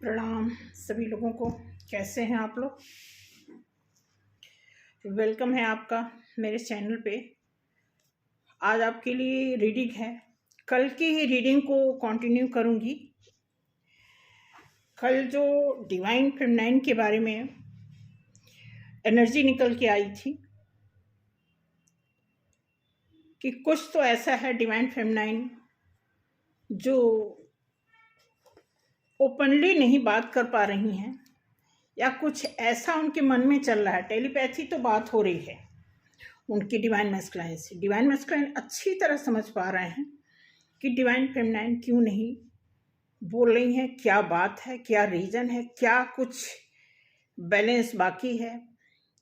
प्रणाम सभी लोगों को। कैसे हैं आप लोग? वेलकम है आपका मेरे चैनल पे। आज आपके लिए रीडिंग है। कल की ही रीडिंग को कंटिन्यू करूंगी। कल जो डिवाइन फेमिनाइन के बारे में एनर्जी निकल के आई थी कि कुछ तो ऐसा है डिवाइन फेमिनाइन जो ओपनली नहीं बात कर पा रही हैं, या कुछ ऐसा उनके मन में चल रहा है। टेलीपैथी तो बात हो रही है उनकी डिवाइन मैस्कुलाइन से। डिवाइन मैस्कुलाइन अच्छी तरह समझ पा रहे हैं कि डिवाइन फेमिनाइन क्यों नहीं बोल रही हैं, क्या बात है, क्या रीज़न है, क्या कुछ बैलेंस बाकी है,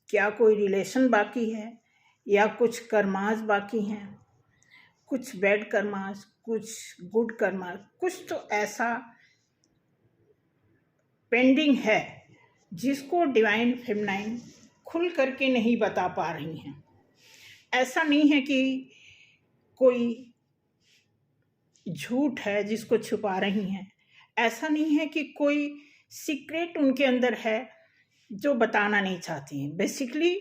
क्या कोई रिलेशन बाकी है, या कुछ कर्मास बाकी हैं, कुछ बैड कर्मास, कुछ गुड कर्मास, कुछ तो ऐसा पेंडिंग है जिसको डिवाइन फेमिनाइन खुल करके नहीं बता पा रही हैं। ऐसा नहीं है कि कोई झूठ है जिसको छुपा रही हैं, ऐसा नहीं है कि कोई सीक्रेट उनके अंदर है जो बताना नहीं चाहती हैं। बेसिकली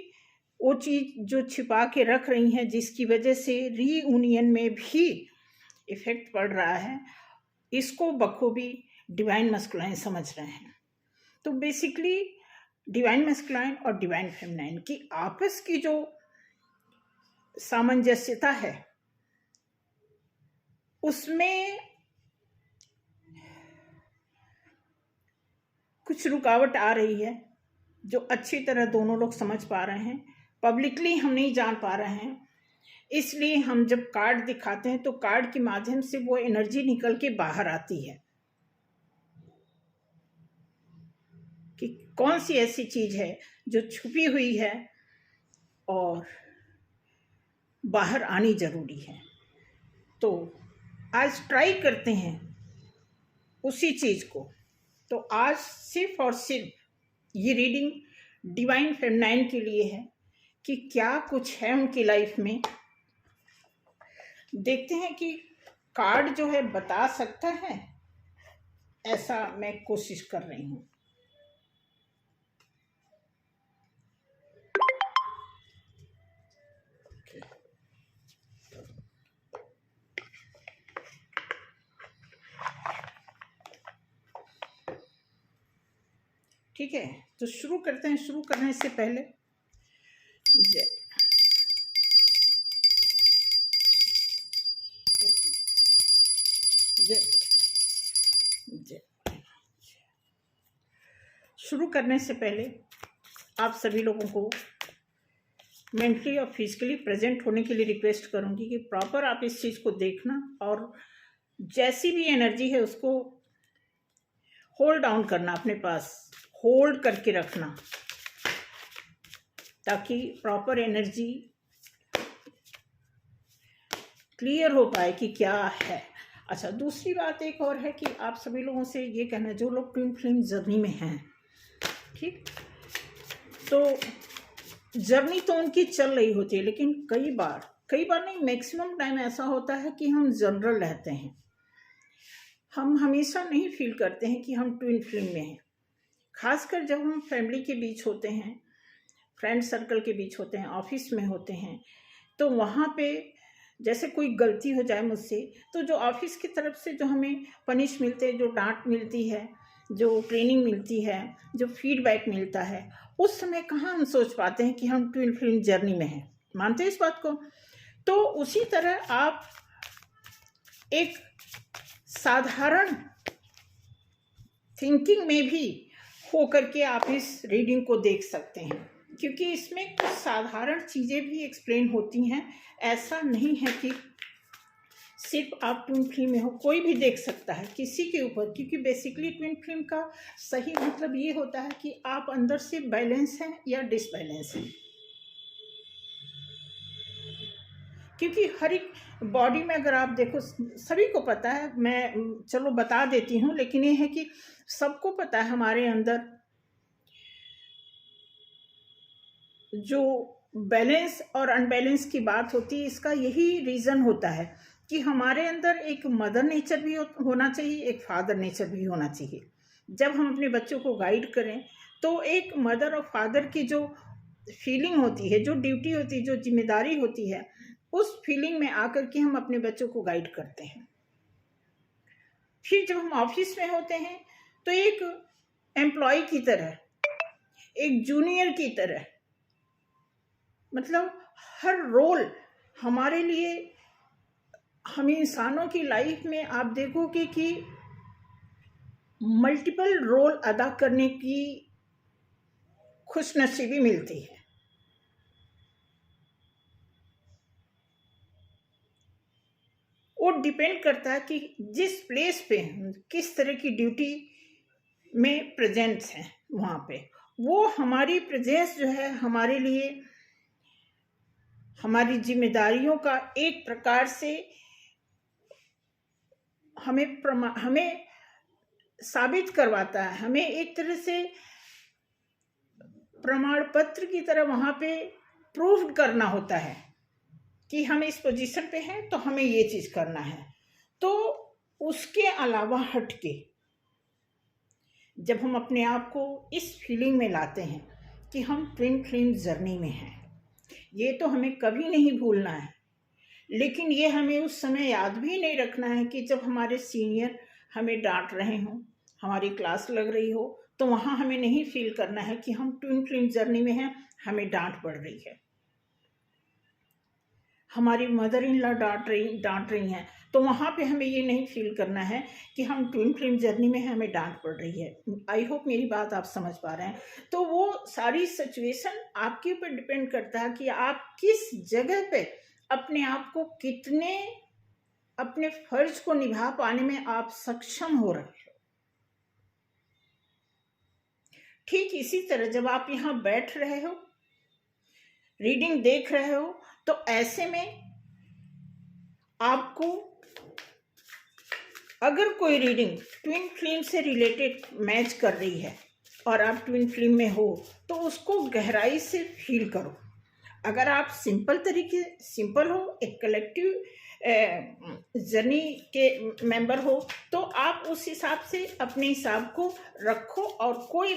वो चीज़ जो छिपा के रख रही हैं, जिसकी वजह से रीयूनियन में भी इफ़ेक्ट पड़ रहा है, इसको बखूबी डिवाइन मैस्कुलाइन समझ रहे हैं। तो बेसिकली डिवाइन मैस्कुलाइन और डिवाइन फेमिनाइन की आपस की जो सामंजस्यता है, उसमें कुछ रुकावट आ रही है जो अच्छी तरह दोनों लोग समझ पा रहे हैं। पब्लिकली हम नहीं जान पा रहे हैं, इसलिए हम जब कार्ड दिखाते हैं तो कार्ड के माध्यम से वो एनर्जी निकल के बाहर आती है कि कौन सी ऐसी चीज़ है जो छुपी हुई है और बाहर आनी जरूरी है। तो आज ट्राई करते हैं उसी चीज़ को। तो आज सिर्फ और सिर्फ ये रीडिंग डिवाइन फेमिनाइन के लिए है कि क्या कुछ है उनकी लाइफ में। देखते हैं कि कार्ड जो है बता सकता है, ऐसा मैं कोशिश कर रही हूँ। ठीक है, तो शुरू करते हैं। शुरू करने से पहले जय जय जय। शुरू करने से पहले आप सभी लोगों को मेंटली और फिजिकली प्रेजेंट होने के लिए रिक्वेस्ट करूंगी कि प्रॉपर आप इस चीज़ को देखना और जैसी भी एनर्जी है उसको होल्ड डाउन करना, अपने पास होल्ड करके रखना, ताकि प्रॉपर एनर्जी क्लियर हो पाए कि क्या है। अच्छा, दूसरी बात एक और है कि आप सभी लोगों से ये कहना, जो लोग ट्विन फ्लेम जर्नी में हैं, ठीक, तो जर्नी तो उनकी चल रही होती है, लेकिन कई बार नहीं, मैक्सिमम टाइम ऐसा होता है कि हम जनरल रहते हैं। हम हमेशा नहीं फील करते हैं कि हम ट्विन फ्लेम में हैं। खासकर जब हम फैमिली के बीच होते हैं, फ्रेंड सर्कल के बीच होते हैं, ऑफिस में होते हैं, तो वहाँ पे जैसे कोई गलती हो जाए मुझसे, तो जो ऑफिस की तरफ से जो हमें पनिश मिलते हैं, जो डांट मिलती है, जो ट्रेनिंग मिलती है, जो फीडबैक मिलता है, उस समय कहाँ हम सोच पाते हैं कि हम ट्विन फ्लेम जर्नी में हैं। मानते हैं इस बात को? तो उसी तरह आप एक साधारण थिंकिंग में भी हो करके आप इस रीडिंग को देख सकते हैं, क्योंकि इसमें कुछ साधारण चीज़ें भी एक्सप्लेन होती हैं। ऐसा नहीं है कि सिर्फ आप ट्विन फ्लेम में हो, कोई भी देख सकता है किसी के ऊपर, क्योंकि बेसिकली ट्विन फ्लेम का सही मतलब ये होता है कि आप अंदर से बैलेंस हैं या डिसबैलेंस हैं। क्योंकि हर एक बॉडी में अगर आप देखो, सभी को पता है, मैं चलो बता देती हूँ, लेकिन ये है कि सबको पता है हमारे अंदर जो बैलेंस और अनबैलेंस की बात होती है, इसका यही रीज़न होता है कि हमारे अंदर एक मदर नेचर भी होना चाहिए, एक फादर नेचर भी होना चाहिए। जब हम अपने बच्चों को गाइड करें तो एक मदर और फादर की जो फीलिंग होती है, जो ड्यूटी होती है, जो जिम्मेदारी होती है, उस फीलिंग में आकर के हम अपने बच्चों को गाइड करते हैं। फिर जब हम ऑफिस में होते हैं तो एक एम्प्लॉय की तरह, एक जूनियर की तरह, मतलब हर रोल हमारे लिए, हम इंसानों की लाइफ में आप देखोगे कि मल्टीपल रोल अदा करने की खुशनसीबी मिलती है। वो डिपेंड करता है कि जिस प्लेस पे किस तरह की ड्यूटी में प्रेजेंस है, वहाँ पे वो हमारी प्रेजेंस जो है हमारे लिए हमारी जिम्मेदारियों का एक प्रकार से हमें साबित करवाता है, हमें एक तरह से प्रमाण पत्र की तरह वहाँ पे प्रूव करना होता है कि हम इस पोजीशन पे हैं तो हमें ये चीज़ करना है। तो उसके अलावा हटके जब हम अपने आप को इस फीलिंग में लाते हैं कि हम ट्विन फ्लेम जर्नी में हैं, ये तो हमें कभी नहीं भूलना है। लेकिन ये हमें उस समय याद भी नहीं रखना है कि जब हमारे सीनियर हमें डांट रहे हों, हमारी क्लास लग रही हो, तो वहाँ हमें नहीं फील करना है कि हम ट्विन फ्लेम जर्नी में हैं, हमें डांट पड़ रही है। हमारी मदर इन लॉ डांट रही हैं, तो वहाँ पे हमें ये नहीं फील करना है कि हम ट्विन फ्लेम जर्नी में हैं, हमें डांट पड़ रही है। आई होप मेरी बात आप समझ पा रहे हैं। तो वो सारी सिचुएशन आपके ऊपर डिपेंड करता है कि आप किस जगह पे अपने आप को कितने अपने फर्ज को निभा पाने में आप सक्षम हो रहे हो। ठीक इसी तरह जब आप यहाँ बैठ रहे हो, रीडिंग देख रहे हो, तो ऐसे में आपको अगर कोई रीडिंग ट्विन फ्लेम से रिलेटेड मैच कर रही है और आप ट्विन फ्लेम में हो, तो उसको गहराई से फील करो। अगर आप सिंपल हो, एक कलेक्टिव जर्नी के मेंबर हो, तो आप उस हिसाब से अपने हिसाब को रखो और कोई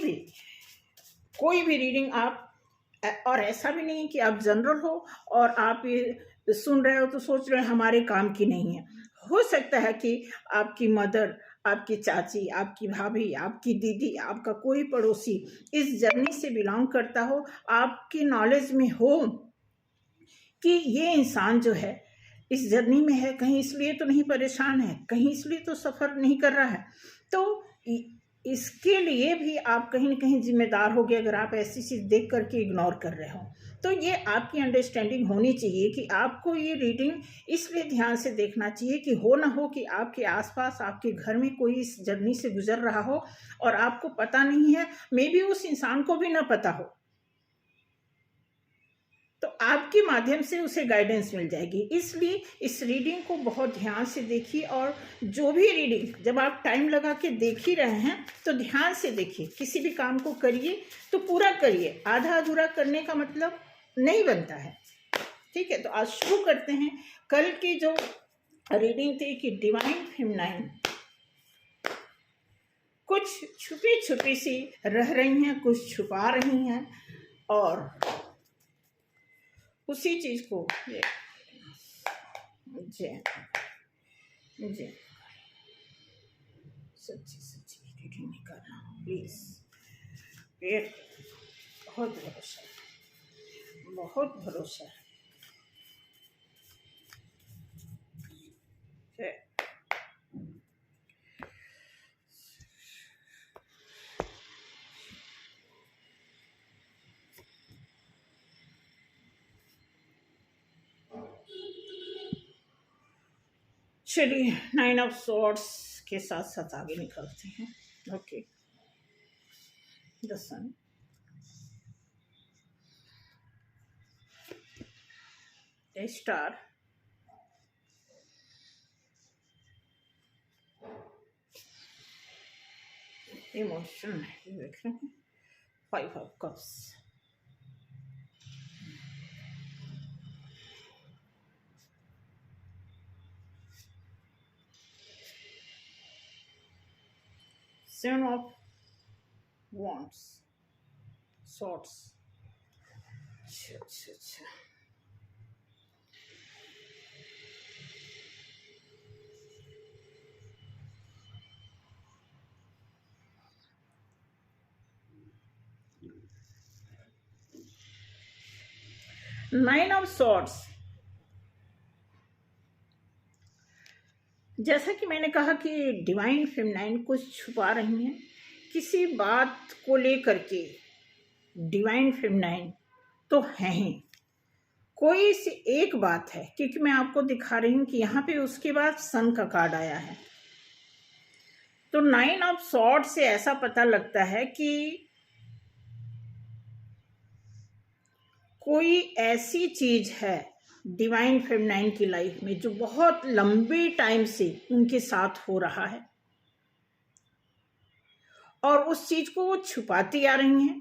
भी रीडिंग आप, और ऐसा भी नहीं कि आप जनरल हो और आप ये सुन रहे हो तो सोच रहे हो हमारे काम की नहीं है। हो सकता है कि आपकी मदर, आपकी चाची, आपकी भाभी, आपकी दीदी, आपका कोई पड़ोसी इस जर्नी से बिलोंग करता हो, आपकी नॉलेज में हो कि ये इंसान जो है इस जर्नी में है, कहीं इसलिए तो नहीं परेशान है, कहीं इसलिए तो सफ़र नहीं कर रहा है। तो इसके लिए भी आप कहीं ना कहीं जिम्मेदार होगे अगर आप ऐसी चीज़ देख करके इग्नोर कर रहे हो। तो ये आपकी अंडरस्टैंडिंग होनी चाहिए कि आपको ये रीडिंग इसलिए ध्यान से देखना चाहिए कि हो ना हो कि आपके आसपास, आपके घर में कोई इस जर्नी से गुजर रहा हो और आपको पता नहीं है, मे बी उस इंसान को भी ना पता हो, तो आपके माध्यम से उसे गाइडेंस मिल जाएगी। इसलिए इस रीडिंग को बहुत ध्यान से देखिए, और जो भी रीडिंग जब आप टाइम लगा के देख ही रहे हैं तो ध्यान से देखिए। किसी भी काम को करिए तो पूरा करिए, आधा अधूरा करने का मतलब नहीं बनता है। ठीक है, तो आज शुरू करते हैं। कल की जो रीडिंग थी कि डिवाइन फेमिनाइन कुछ छुपी छुपी सी रह रही हैं, कुछ छुपा रही हैं, और उसी चीज को जी जी सच्ची रीडिंग नहीं करना प्लीज। पेट बहुत भरोसा है। चलिए, 9 ऑफ सॉर्ड्स के साथ साथ आगे निकलते हैं। Okay, the sun, the star, emotion देख रहे हैं, 5 of cups, 7 of wands, sorts. अच्छा अच्छा अच्छा, नाइन ऑफ सॉर्ट्स। जैसा कि मैंने कहा कि डिवाइन फेमिनाइन कुछ छुपा रही हैं किसी बात को लेकर के। डिवाइन फेमिनाइन तो है ही, कोई सी एक बात है, क्योंकि मैं आपको दिखा रही हूं कि यहाँ पे उसके बाद सन का कार्ड आया है। तो नाइन ऑफ सॉर्ड से ऐसा पता लगता है कि कोई ऐसी चीज है डिवाइन फेमिनाइन की लाइफ में जो बहुत लंबे टाइम से उनके साथ हो रहा है और उस चीज को वो छुपाती आ रही हैं,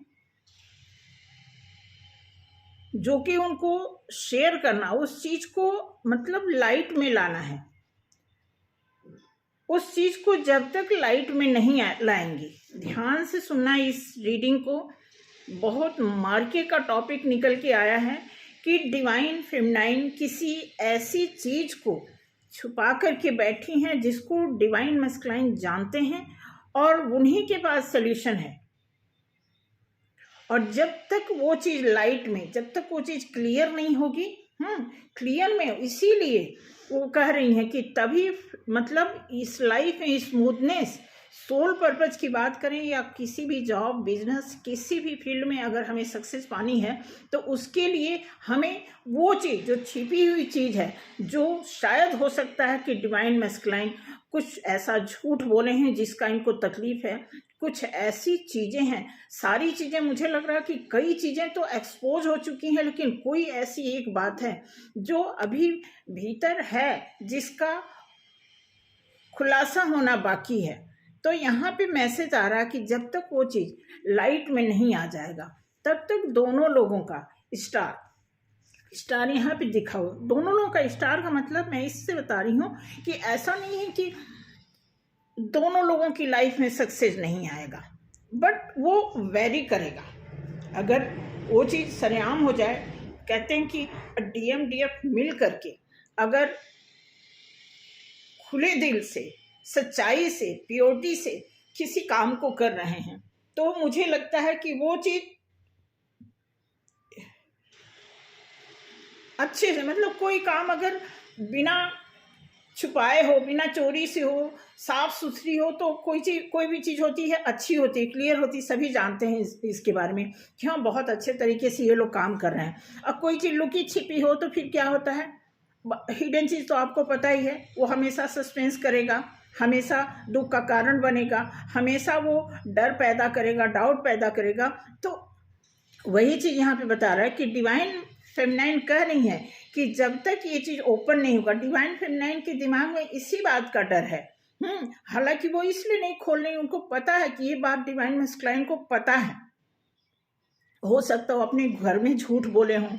जो कि उनको शेयर करना, उस चीज को मतलब लाइट में लाना है। उस चीज को जब तक लाइट में नहीं लाएंगी, ध्यान से सुनना इस रीडिंग को, बहुत मार्के का टॉपिक निकल के आया है कि डिवाइन फेमिनाइन किसी ऐसी चीज को छुपा करके बैठी हैं जिसको डिवाइन मैस्कुलाइन जानते हैं और उन्हीं के पास सल्यूशन है। और जब तक वो चीज लाइट में, जब तक वो चीज क्लियर नहीं होगी, क्लियर में, इसीलिए वो कह रही हैं कि तभी मतलब इस लाइफ में स्मूथनेस, सोल पर्पज की बात करें या किसी भी जॉब, बिजनेस, किसी भी फील्ड में अगर हमें सक्सेस पानी है तो उसके लिए हमें वो चीज़ जो छिपी हुई चीज़ है, जो शायद हो सकता है कि डिवाइन मैस्कुलाइन कुछ ऐसा झूठ बोले हैं जिसका इनको तकलीफ है, कुछ ऐसी चीज़ें हैं, सारी चीज़ें मुझे लग रहा है कि कई चीज़ें तो एक्सपोज हो चुकी हैं, लेकिन कोई ऐसी एक बात है जो अभी भीतर है जिसका खुलासा होना बाकी है। तो यहाँ पे मैसेज आ रहा है कि जब तक वो चीज़ लाइट में नहीं आ जाएगा तब तक दोनों लोगों का स्टार यहाँ पे दिखा हो। दोनों लोगों का स्टार का मतलब मैं इससे बता रही हूँ कि ऐसा नहीं है कि दोनों लोगों की लाइफ में सक्सेस नहीं आएगा, बट वो वेरी करेगा। अगर वो चीज़ सरेआम हो जाए, कहते हैं कि DMDF मिल करके अगर खुले दिल से, सच्चाई से, प्योरिटी से किसी काम को कर रहे हैं तो मुझे लगता है कि वो चीज अच्छे से, मतलब कोई काम अगर बिना छुपाए हो, बिना चोरी से हो, साफ सुथरी हो, तो कोई भी चीज़ होती है अच्छी होती है, क्लियर होती है, सभी जानते हैं इसके बारे में कि हाँ बहुत अच्छे तरीके से ये लोग काम कर रहे हैं। अब कोई चीज़ लुकी छिपी हो तो फिर क्या होता है, हिडन चीज़ तो आपको पता ही है, वो हमेशा सस्पेंस करेगा, हमेशा दुख का कारण बनेगा, हमेशा वो डर पैदा करेगा, डाउट पैदा करेगा। तो वही चीज़ यहाँ पे बता रहा है कि डिवाइन फेमिनाइन कह रही है कि जब तक ये चीज़ ओपन नहीं होगा, डिवाइन फेमिनाइन के दिमाग में इसी बात का डर है। हालांकि वो इसलिए नहीं खोल रही, उनको पता है कि ये बात डिवाइन मैस्कुलाइन को पता है। हो सकता हो अपने घर में झूठ बोले हों,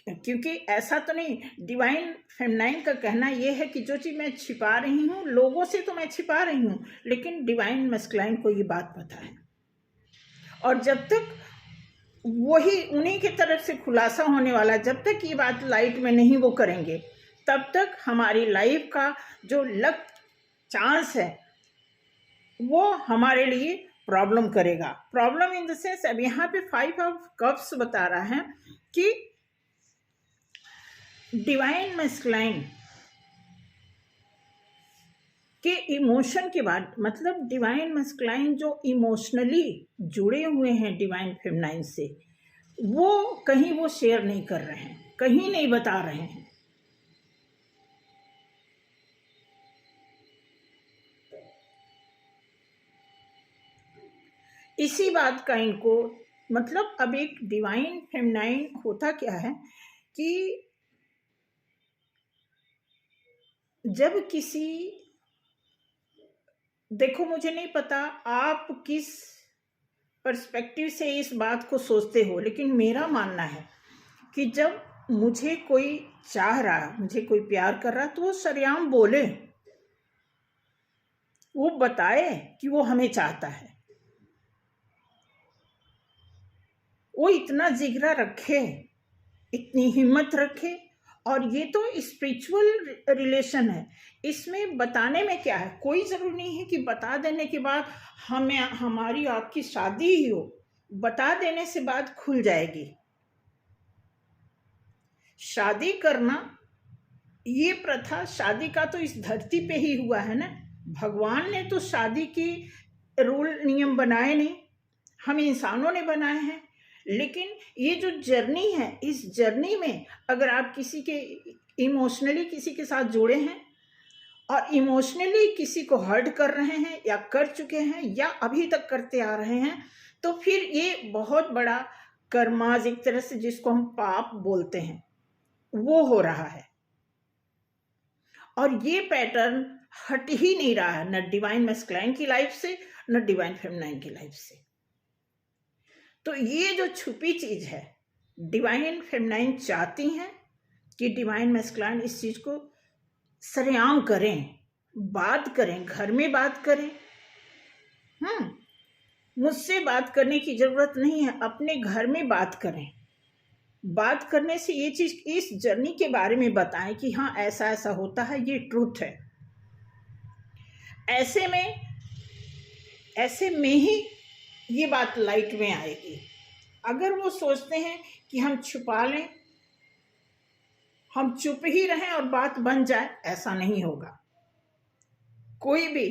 क्योंकि ऐसा तो नहीं, डिवाइन फेमिनाइन का कहना यह है कि जो चीज़ मैं छिपा रही हूँ लोगों से तो मैं छिपा रही हूँ, लेकिन डिवाइन मैस्कुलाइन को ये बात पता है। और जब तक वही उन्हीं की तरफ से खुलासा होने वाला, जब तक ये बात लाइट में नहीं वो करेंगे तब तक हमारी लाइफ का जो लक चांस है वो हमारे लिए प्रॉब्लम करेगा। प्रॉब्लम इन द सेंस, अब यहाँ पे 5 ऑफ कप्स बता रहा है कि डिवाइन मैस्कुलाइन के इमोशन के बाद, मतलब डिवाइन मैस्कुलाइन जो इमोशनली जुड़े हुए हैं डिवाइन फेमिनाइन से, वो कहीं वो शेयर नहीं कर रहे हैं, कहीं नहीं बता रहे हैं। इसी बात का इनको मतलब, अब एक डिवाइन फेमिनाइन होता क्या है कि जब किसी, देखो मुझे नहीं पता आप किस पर्सपेक्टिव से इस बात को सोचते हो, लेकिन मेरा मानना है कि जब मुझे कोई चाह रहा, मुझे कोई प्यार कर रहा तो वो सरेआम बोले, वो बताए कि वो हमें चाहता है, वो इतना जिगरा रखे, इतनी हिम्मत रखे। और ये तो स्पिरिचुअल रिलेशन है, इसमें बताने में क्या है, कोई जरूरी नहीं है कि बता देने के बाद हमें हमारी आपकी शादी ही हो, बता देने से बात खुल जाएगी। शादी करना, ये प्रथा शादी का तो इस धरती पे ही हुआ है ना, भगवान ने तो शादी की रूल नियम बनाए नहीं, हम इंसानों ने बनाए हैं। लेकिन ये जो जर्नी है, इस जर्नी में अगर आप किसी के इमोशनली किसी के साथ जुड़े हैं और इमोशनली किसी को हर्ट कर रहे हैं या कर चुके हैं या अभी तक करते आ रहे हैं, तो फिर ये बहुत बड़ा कर्माज, एक तरह से जिसको हम पाप बोलते हैं, वो हो रहा है। और ये पैटर्न हट ही नहीं रहा है, न डिवाइन मैस्कुलाइन की लाइफ से न डिवाइन फेमिनाइन की लाइफ से। तो ये जो छुपी चीज है, डिवाइन फेमिनाइन चाहती हैं कि डिवाइन मैस्कुलाइन इस चीज को सरेआम करें, बात करें, घर में बात करें। मुझसे बात करने की जरूरत नहीं है, अपने घर में बात करें। बात करने से ये चीज, इस जर्नी के बारे में बताएं कि हाँ ऐसा ऐसा होता है, ये ट्रूथ है। ऐसे में ही ये बात लाइट में आएगी। अगर वो सोचते हैं कि हम छुपा लें, हम चुप ही रहें और बात बन जाए, ऐसा नहीं होगा। कोई भी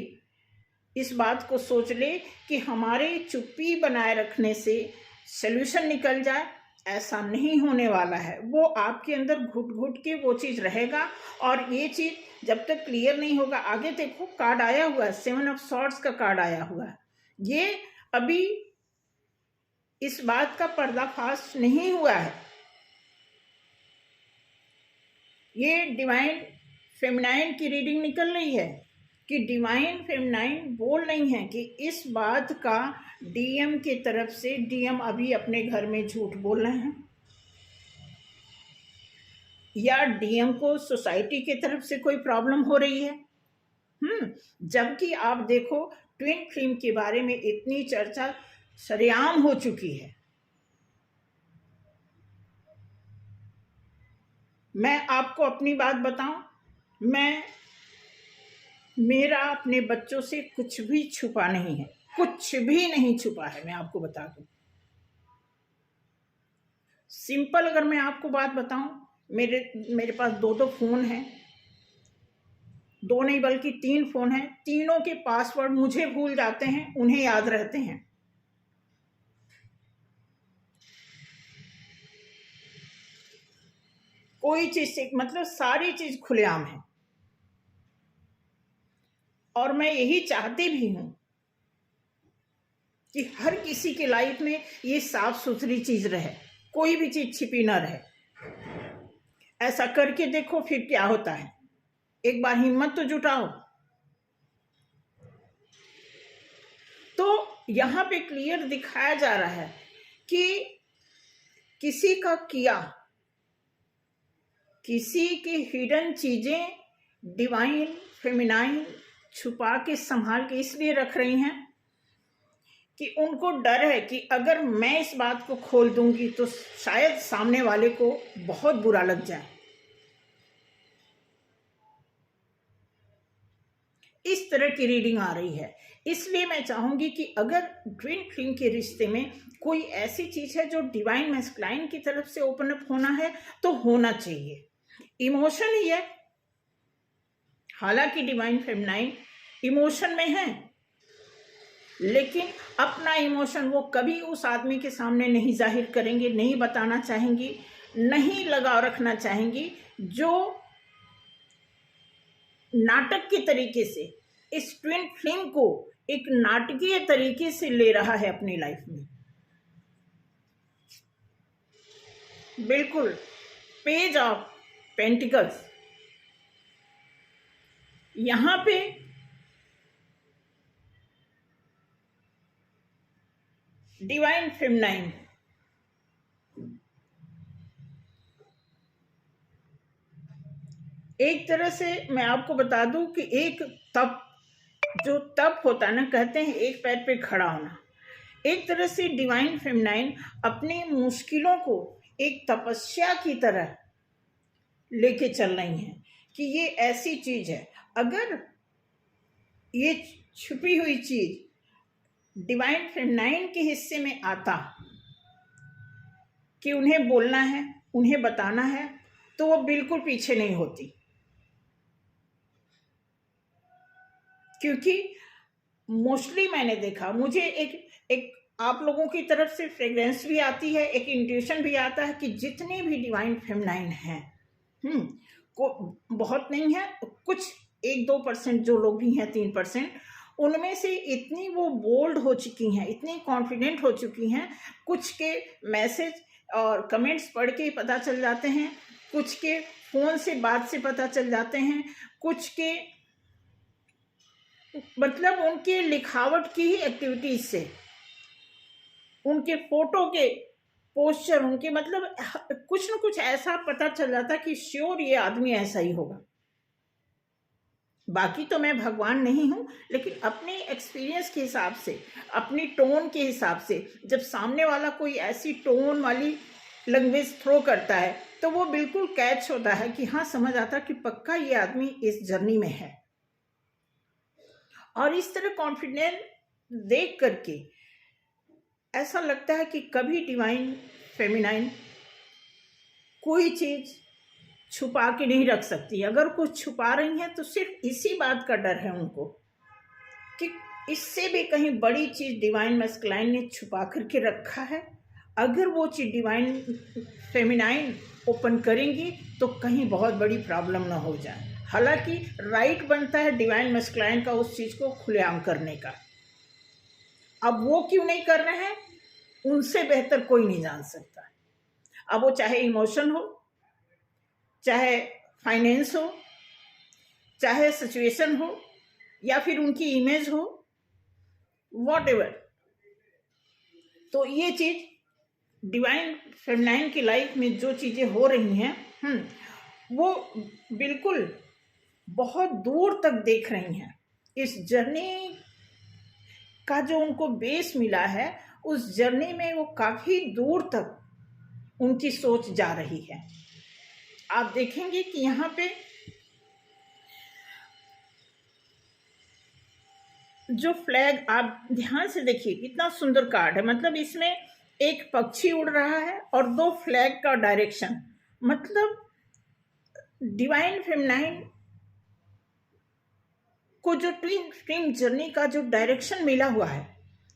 इस बात को सोच ले कि हमारे चुप्पी बनाए रखने से सल्यूशन निकल जाए, ऐसा नहीं होने वाला है। वो आपके अंदर घुट घुट के वो चीज रहेगा। और ये चीज जब तक क्लियर नहीं होगा, आगे देखो कार्ड आया हुआ है, 7 ऑफ सॉर्ड्स का कार्ड आया हुआ है। ये अभी इस बात का पर्दाफाश नहीं हुआ है। ये डिवाइन फेमिनाइन की रीडिंग निकल रही है कि डिवाइन फेमिनाइन बोल रही है कि इस बात का डीएम की तरफ से, डीएम अभी अपने घर में झूठ बोल रहे हैं, या डीएम को सोसाइटी की तरफ से कोई प्रॉब्लम हो रही है। जबकि आप देखो ट्विन फ्लेम के बारे में इतनी चर्चा सरेआम हो चुकी है। मैं आपको अपनी बात बताऊं, मेरा अपने बच्चों से कुछ भी छुपा नहीं है, कुछ भी नहीं छुपा है, मैं आपको बता दूं। सिंपल अगर मैं आपको बात बताऊं, मेरे पास 2 फोन हैं, 2 नहीं बल्कि 3 फोन हैं। तीनों के पासवर्ड मुझे भूल जाते हैं, उन्हें याद रहते हैं। कोई चीज से, मतलब सारी चीज खुलेआम है। और मैं यही चाहती भी हूं कि हर किसी की लाइफ में ये साफ सुथरी चीज रहे, कोई भी चीज छिपी ना रहे। ऐसा करके देखो फिर क्या होता है, एक बार हिम्मत तो जुटाओ। तो यहां पे क्लियर दिखाया जा रहा है कि किसी का किया, किसी की हिडन चीजें डिवाइन फेमिनाइन छुपा के संभाल के इसलिए रख रही हैं कि उनको डर है कि अगर मैं इस बात को खोल दूंगी तो शायद सामने वाले को बहुत बुरा लग जाए। इस तरह की रीडिंग आ रही है। इसलिए मैं चाहूंगी कि अगर ट्विन फ्लेम के रिश्ते में कोई ऐसी चीज है जो डिवाइन मैस्कुलाइन की तरफ से ओपन अप होना है, तो होना चाहिए। इमोशन ही है, हालांकि डिवाइन फेमिनाइन इमोशन में है, लेकिन अपना इमोशन वो कभी उस आदमी के सामने नहीं जाहिर करेंगे, नहीं बताना चाहेंगी, नहीं लगाव रखना चाहेंगी, जो नाटक के तरीके से इस ट्विन फ्लेम को एक नाटकीय तरीके से ले रहा है अपनी लाइफ में। बिल्कुल, पेज ऑफ पेंटिकल्स, यहां पे डिवाइन फेमिनाइन, एक तरह से मैं आपको बता दूं कि एक तप जो तप होता है ना, कहते हैं एक पैर पे खड़ा होना, एक तरह से डिवाइन फेमिनाइन अपनी मुश्किलों को एक तपस्या की तरह लेके चल रही हैं कि ये ऐसी चीज है, अगर ये छुपी हुई चीज डिवाइन फेमिनाइन के हिस्से में आता कि उन्हें बोलना है, उन्हें बताना है, तो वो बिल्कुल पीछे नहीं होती। क्योंकि मोस्टली मैंने देखा, मुझे एक आप लोगों की तरफ से फ्रेग्रेंस भी आती है, एक इंट्यूशन भी आता है कि जितने भी डिवाइन फेमिनाइन हैं, को बहुत नहीं है, कुछ 1-2% जो लोग भी हैं, 3%, उनमें से इतनी वो बोल्ड हो चुकी हैं, इतनी कॉन्फिडेंट हो चुकी हैं, कुछ के मैसेज और कमेंट्स पढ़ के पता चल जाते हैं, कुछ के फ़ोन से बात से पता चल जाते हैं, कुछ के मतलब उनके लिखावट की ही एक्टिविटीज से, उनके फोटो के पोस्चर, उनके मतलब कुछ न कुछ ऐसा पता चल जाता कि श्योर ये आदमी ऐसा ही होगा। बाकी तो मैं भगवान नहीं हूं, लेकिन अपने एक्सपीरियंस के हिसाब से, अपनी टोन के हिसाब से, जब सामने वाला कोई ऐसी टोन वाली लैंग्वेज थ्रो करता है तो वो बिल्कुल कैच होता है कि हाँ, समझ आता कि पक्का ये आदमी इस जर्नी में है। और इस तरह कॉन्फिडेंस देख करके ऐसा लगता है कि कभी डिवाइन फेमिनाइन कोई चीज छुपा के नहीं रख सकती। अगर कुछ छुपा रही हैं तो सिर्फ इसी बात का डर है उनको कि इससे भी कहीं बड़ी चीज डिवाइन मैस्कुलाइन ने छुपा करके रखा है। अगर वो चीज डिवाइन फेमिनाइन ओपन करेंगी तो कहीं बहुत बड़ी प्रॉब्लम ना हो जाए। हालांकि राइट बनता है डिवाइन मैस्कुलाइन का उस चीज को खुलेआम करने का। अब वो क्यों नहीं कर रहे हैं, उनसे बेहतर कोई नहीं जान सकता। अब वो चाहे इमोशन हो, चाहे फाइनेंस हो, चाहे सिचुएशन हो, या फिर उनकी इमेज हो, व्हाटएवर। तो ये चीज डिवाइन फेमिनाइन की लाइफ में जो चीजें हो रही हैं, वो बिल्कुल बहुत दूर तक देख रही हैं। इस जर्नी का जो उनको बेस मिला है, उस जर्नी में वो काफी दूर तक उनकी सोच जा रही है। आप देखेंगे कि यहाँ पे जो फ्लैग, आप ध्यान से देखिए कितना सुंदर कार्ड है। मतलब इसमें एक पक्षी उड़ रहा है और 2 फ्लैग का डायरेक्शन, मतलब डिवाइन फेमिनाइन को जो ट्विन जर्नी का जो डायरेक्शन मिला हुआ है,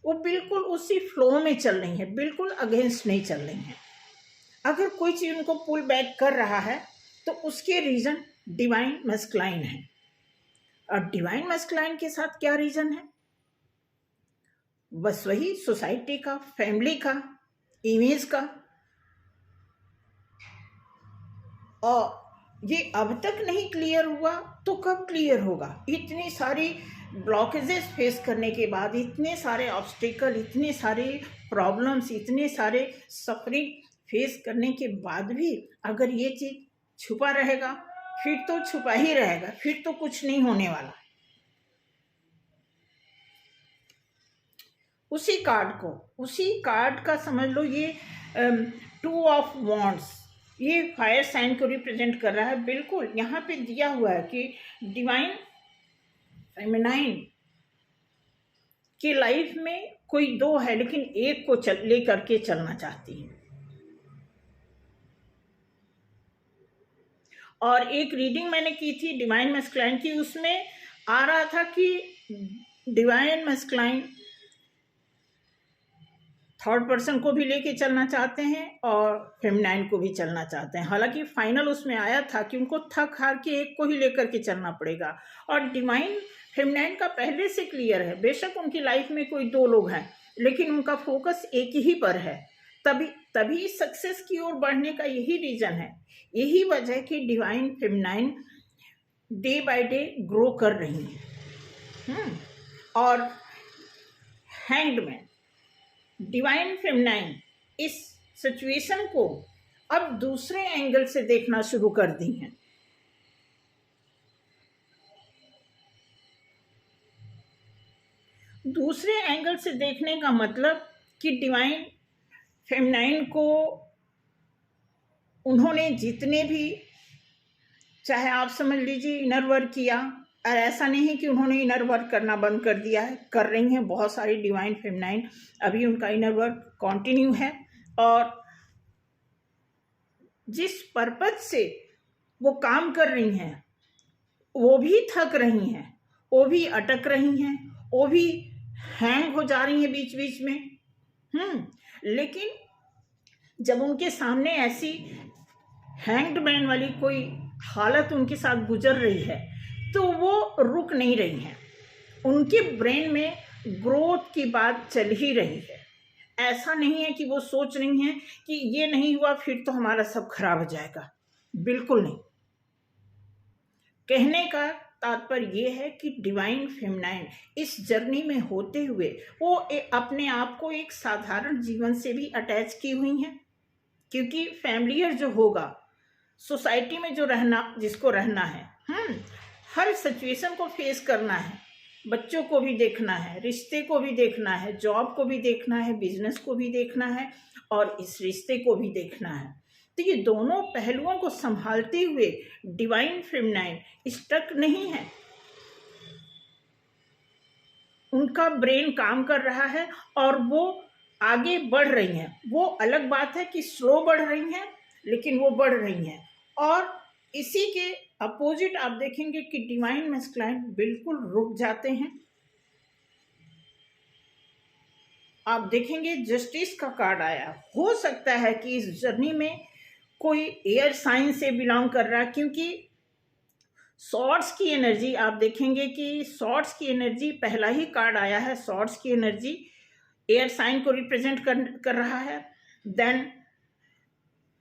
वो बिल्कुल उसी फ्लो में चल रही है, बिल्कुल अगेंस्ट नहीं चल रही है। अगर कोई चीज उनको पुल बैक कर रहा है तो उसके रीजन डिवाइन मैस्कुलाइन है। और डिवाइन मैस्कुलाइन के साथ क्या रीजन है, बस वही सोसाइटी का, फैमिली का, इमेज का। और ये अब तक नहीं क्लियर हुआ तो कब क्लियर होगा? इतनी सारी ब्लॉकेजेस फेस करने के बाद, इतने सारे ऑब्स्टिकल, इतने सारे प्रॉब्लम्स, इतने सारे सफरिंग फेस करने के बाद भी अगर ये चीज छुपा रहेगा, फिर तो छुपा ही रहेगा, फिर तो कुछ नहीं होने वाला। उसी कार्ड का समझ लो, ये 2 ऑफ वॉन्ड्स, ये फायर साइन को रिप्रेजेंट कर रहा है। बिल्कुल यहाँ पे दिया हुआ है कि डिवाइन फेमिनाइन की लाइफ में कोई 2 है, लेकिन एक को लेकर के चलना चाहती है। और एक रीडिंग मैंने की थी डिवाइन मैस्कुलाइन की, उसमें आ रहा था कि डिवाइन मैस्कुलाइन 3rd पर्सन को भी लेके चलना चाहते हैं और फेमिनाइन को भी चलना चाहते हैं। हालांकि फाइनल उसमें आया था कि उनको थक हार के एक को ही लेकर के चलना पड़ेगा। और डिवाइन फेमिनाइन का पहले से क्लियर है, बेशक उनकी लाइफ में कोई 2 लोग हैं, लेकिन उनका फोकस एक ही पर है। तभी सक्सेस की ओर बढ़ने का यही रीजन है, यही वजह कि divine feminine day by day grow कर रही है। और हैंग्ड मैन, डिवाइन फेमिनाइन इस सिचुएशन को अब दूसरे एंगल से देखना शुरू कर दी हैं। दूसरे एंगल से देखने का मतलब कि डिवाइन फेमिनाइन को उन्होंने जितने भी, चाहे आप समझ लीजिए इनर वर्क किया, और ऐसा नहीं कि उन्होंने इनर वर्क करना बंद कर दिया है, कर रही हैं बहुत सारी डिवाइन फेमिनाइन, अभी उनका इनर वर्क कंटिन्यू है। और जिस पर्पज से वो काम कर रही हैं वो भी थक रही हैं, वो भी अटक रही हैं, वो भी हैंग हो जा रही हैं बीच बीच में। लेकिन जब उनके सामने ऐसी हैंग्ड मैन वाली कोई हालत उनके साथ गुजर रही है तो वो रुक नहीं रही हैं, उनके ब्रेन में ग्रोथ की बात चल ही रही है। ऐसा नहीं है कि वो सोच रही हैं कि ये नहीं हुआ फिर तो हमारा सब खराब हो जाएगा, बिल्कुल नहीं। कहने का तात्पर्य ये है कि डिवाइन फेमिनाइन इस जर्नी में होते हुए वो अपने आप को एक साधारण जीवन से भी अटैच की हुई हैं, क्योंकि फैमिलियर जो होगा, सोसाइटी में जो रहना, जिसको रहना है, हर सिचुएशन को फेस करना है, बच्चों को भी देखना है, रिश्ते को भी देखना है, जॉब को भी देखना है, बिजनेस को भी देखना है और इस रिश्ते को भी देखना है। तो ये दोनों पहलुओं को संभालते हुए डिवाइन फेमिनाइन स्टक नहीं है, उनका ब्रेन काम कर रहा है और वो आगे बढ़ रही हैं। वो अलग बात है कि स्लो बढ़ रही हैं, लेकिन वो बढ़ रही हैं। और इसी के अपोजिट आप देखेंगे कि डिवाइन मैस्कुलाइन बिल्कुल रुक जाते हैं। आप देखेंगे जस्टिस का कार्ड आया, हो सकता है कि इस जर्नी में कोई एयर साइन से बिलोंग कर रहा है, क्योंकि सॉर्ड्स की एनर्जी, आप देखेंगे कि सॉर्ड्स की एनर्जी, पहला ही कार्ड आया है, सॉर्ड्स की एनर्जी एयर साइन को रिप्रेजेंट कर रहा है। देन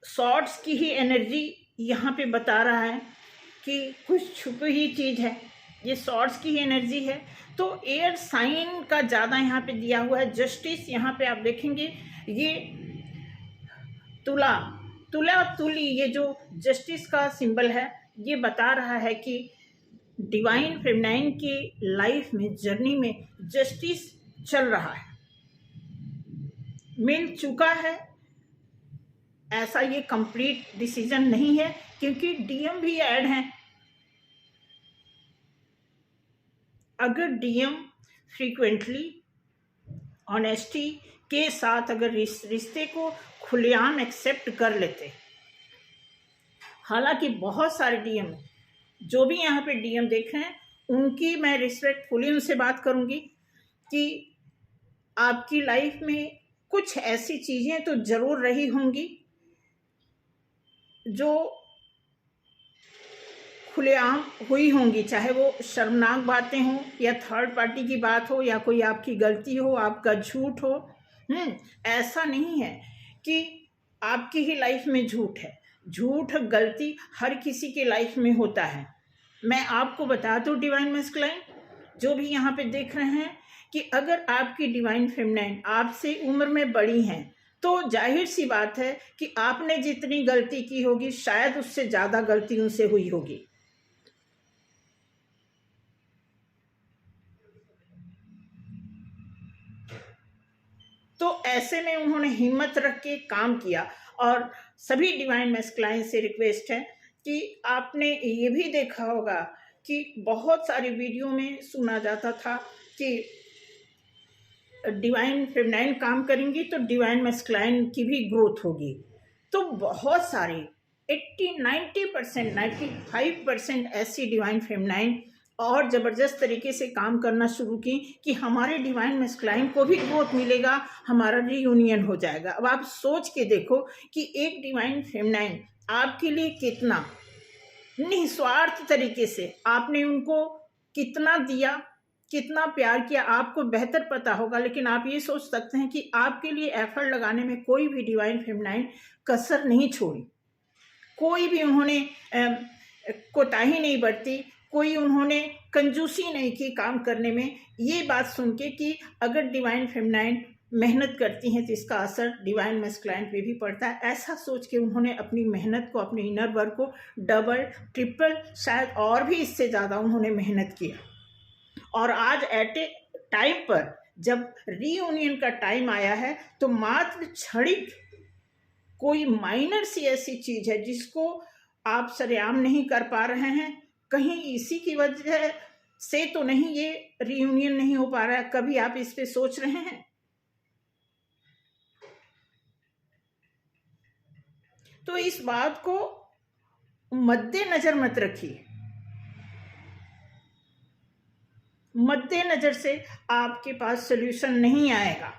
सॉर्ड्स की ही एनर्जी यहाँ पे बता रहा है कि कुछ छुपी ही चीज़ है, ये सॉर्ड्स की ही एनर्जी है। तो एयर साइन का ज़्यादा यहाँ पे दिया हुआ है। जस्टिस यहाँ पे आप देखेंगे, ये तुला तुली, ये जो जस्टिस का सिंबल है, ये बता रहा है कि डिवाइन फेमिनाइन की लाइफ में, जर्नी में जस्टिस चल रहा है, मिल चुका है। ऐसा ये कंप्लीट डिसीजन नहीं है, क्योंकि डीएम भी ऐड हैं। अगर डीएम फ्रीक्वेंटली ऑनेस्टी के साथ अगर रिश्ते को खुलेआम एक्सेप्ट कर लेते, हालांकि बहुत सारे डीएम, जो भी यहाँ पे डीएम देख रहे हैं, उनकी मैं रिस्पेक्टफुली उनसे बात करूँगी कि आपकी लाइफ में कुछ ऐसी चीज़ें तो ज़रूर रही होंगी जो खुलेआम हुई होंगी, चाहे वो शर्मनाक बातें हों या थर्ड पार्टी की बात हो या कोई आपकी गलती हो, आपका झूठ हो। ऐसा नहीं है कि आपकी ही लाइफ में झूठ है। झूठ, गलती हर किसी के लाइफ में होता है। मैं आपको बता दूं डिवाइन मैस्कुलाइन, जो भी यहाँ पे देख रहे हैं, कि अगर आपकी डिवाइन फेमिनाइन आपसे उम्र में बड़ी हैं तो जाहिर सी बात है कि आपने जितनी गलती की होगी शायद उससे ज़्यादा गलती उनसे हुई होगी। तो ऐसे में उन्होंने हिम्मत रख के काम किया। और सभी डिवाइन मैस्कुलाइन से रिक्वेस्ट है कि आपने ये भी देखा होगा कि बहुत सारी वीडियो में सुना जाता था कि डिवाइन फेमिनाइन काम करेंगी तो डिवाइन मैस्कुलाइन की भी ग्रोथ होगी। तो बहुत सारी 80-90%, 95% ऐसी डिवाइन फेमिनाइन और ज़बरदस्त तरीके से काम करना शुरू की कि हमारे डिवाइन मैस्कुलाइन को भी ग्रोथ मिलेगा, हमारा रीयूनियन हो जाएगा। अब आप सोच के देखो कि एक डिवाइन फेमिनाइन आपके लिए कितना निस्वार्थ तरीके से आपने उनको कितना दिया, कितना प्यार किया, आपको बेहतर पता होगा। लेकिन आप ये सोच सकते हैं कि आपके लिए एफर्ट लगाने में कोई भी डिवाइन फेमिनाइन कसर नहीं छोड़ी, कोई भी उन्होंने कोताही नहीं बरती, कोई उन्होंने कंजूसी नहीं की काम करने में। ये बात सुन के कि अगर डिवाइन फेमिनाइन मेहनत करती हैं तो इसका असर डिवाइन मैस्कुलाइन पे भी पड़ता है, ऐसा सोच के उन्होंने अपनी मेहनत को, अपने इनर वर्क को डबल, ट्रिपल, शायद और भी इससे ज़्यादा उन्होंने मेहनत किया। और आज एट ए टाइम पर जब रीयूनियन का टाइम आया है तो मात्र क्षणिक कोई माइनर सी ऐसी चीज है जिसको आप सरेआम नहीं कर पा रहे हैं, कहीं इसी की वजह से तो नहीं ये रीयूनियन नहीं हो पा रहा है? कभी आप इस पे सोच रहे हैं? तो इस बात को मद्देनजर मत रखिए। मद्देनजर से आपके पास सल्यूशन नहीं आएगा।